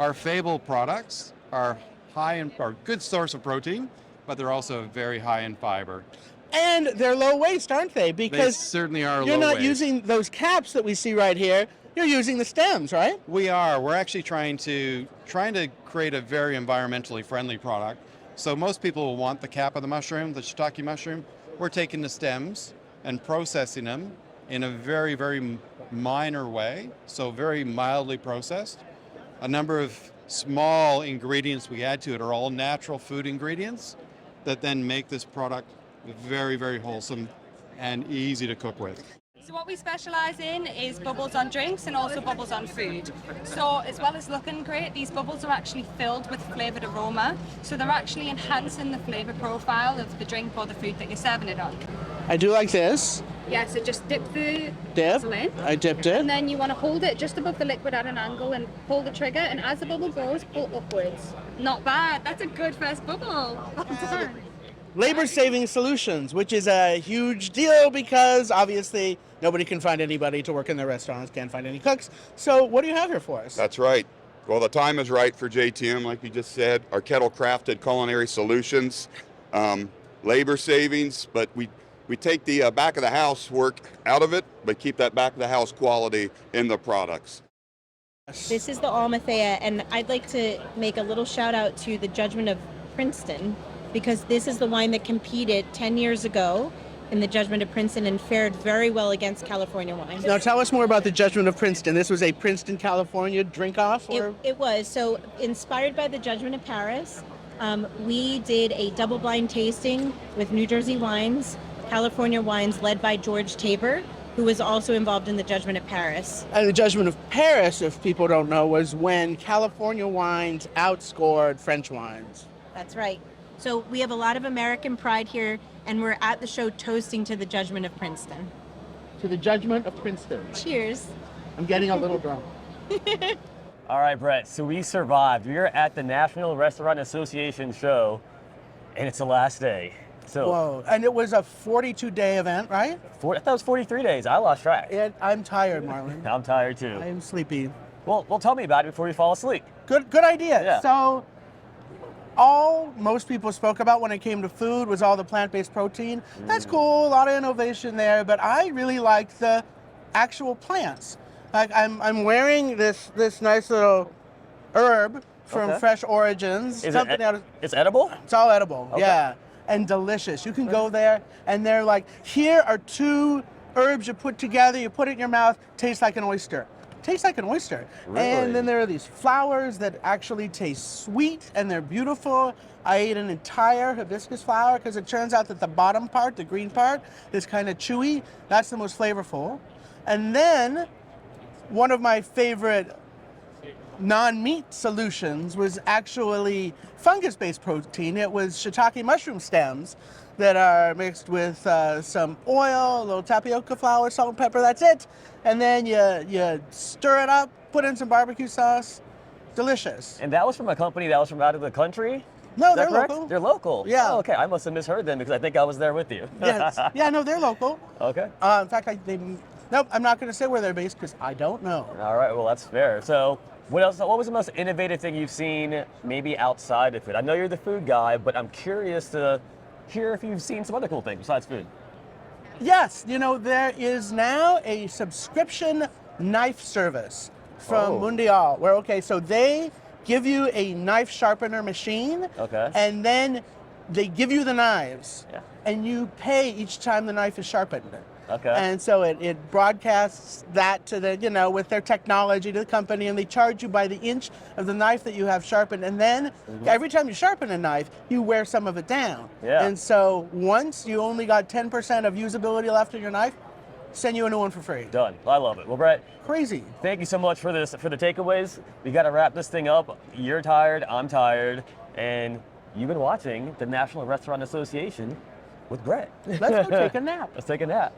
Our FABLE products are are a good source of protein, but they're also very high in fiber. And they're low waste, aren't they? They Because certainly are you're low not waste. using those caps that we see right here. You're using the stems, right? We are. We're actually trying to create a very environmentally friendly product. So most people will want the cap of the mushroom, the shiitake mushroom. We're taking the stems and processing them in a very, very minor way, so very mildly processed. A number of small ingredients we add to it are all natural food ingredients that then make this product very, very wholesome and easy to cook with. So what we specialise in is bubbles on drinks and also bubbles on food. So as well as looking great, these bubbles are actually filled with flavoured aroma. So they're actually enhancing the flavour profile of the drink or the food that you're serving it on. I do like this. Yeah, so just dip the Dip. bubble in. I dipped it. And then you want to hold it just above the liquid at an angle and pull the trigger. And as the bubble goes, pull upwards. Not bad. That's a good first bubble. Well done. Labor-saving solutions, which is a huge deal because obviously nobody can find anybody to work in their restaurants, can't find any cooks. So what do you have here for us? That's right. Well, the time is right for J.T.M, like you just said. Our kettle-crafted culinary solutions, labor savings, but we take the back of the house work out of it, but keep that back of the house quality in the products. This is the Almathea, and I'd like to make a little shout out to the Judgment of Princeton, because this is the wine that competed 10 years ago in the Judgment of Princeton and fared very well against California wines. Now tell us more about the Judgment of Princeton. This was a Princeton, California drink-off? It was. So inspired by the Judgment of Paris, we did a double-blind tasting with New Jersey wines, California wines led by George Tabor, who was also involved in the Judgment of Paris. And the Judgment of Paris, if people don't know, was when California wines outscored French wines. That's right. So we have a lot of American pride here, and we're at the show toasting to the Judgment of Princeton. To the Judgment of Princeton. Cheers. I'm getting a little drunk. All right, Brett, so we survived. We are at the National Restaurant Association show, and it's the last day. So, whoa, and it was a 42-day event, right? I thought it was 43 days. I lost track. I'm tired, Marlon. I'm tired too. I am sleepy. Well, tell me about it before you fall asleep. Good idea. Yeah. So, most people spoke about when it came to food was all the plant-based protein. That's cool, a lot of innovation there, but I really liked the actual plants. Like I'm wearing this nice little herb from Fresh Origins. It's edible? It's all edible, Okay. yeah, and delicious. You can go there and they're like, here are 2 herbs you put together, you put it in your mouth, tastes like an oyster. Tastes like an oyster. Really? And then there are these flowers that actually taste sweet and they're beautiful. I ate an entire hibiscus flower because it turns out that the bottom part, the green part, is kind of chewy. That's the most flavorful. And then one of my favorite non-meat solutions was actually fungus-based protein. It was shiitake mushroom stems that are mixed with some oil, a little tapioca flour, salt and pepper, that's it. And then you stir it up, put in some barbecue sauce, delicious. And that was from a company that was from out of the country? No, Is that they're correct? local. They're local? Yeah. Oh, okay, I must have misheard them because I think I was there with you. Yes. Yeah, no, they're local. Okay. In fact, nope, I'm not gonna say where they're based because I don't know. All right, well, that's fair. So what else? What was the most innovative thing you've seen maybe outside of food? I know you're the food guy, but I'm curious to hear if you've seen some other cool things besides food. Yes, there is now a subscription knife service from Mundial, where, so they give you a knife sharpener machine, and then they give you the knives, and you pay each time the knife is sharpened. Okay. And so it broadcasts that to the, with their technology to the company, and they charge you by the inch of the knife that you have sharpened. And then every time you sharpen a knife, you wear some of it down. Yeah. And so once you only got 10% of usability left in your knife, send you a new one for free. Done. I love it. Well, Brett, crazy. Thank you so much for the takeaways. We got to wrap this thing up. You're tired, I'm tired, and you've been watching the National Restaurant Association with Brett. Let's go take a nap. Let's take a nap.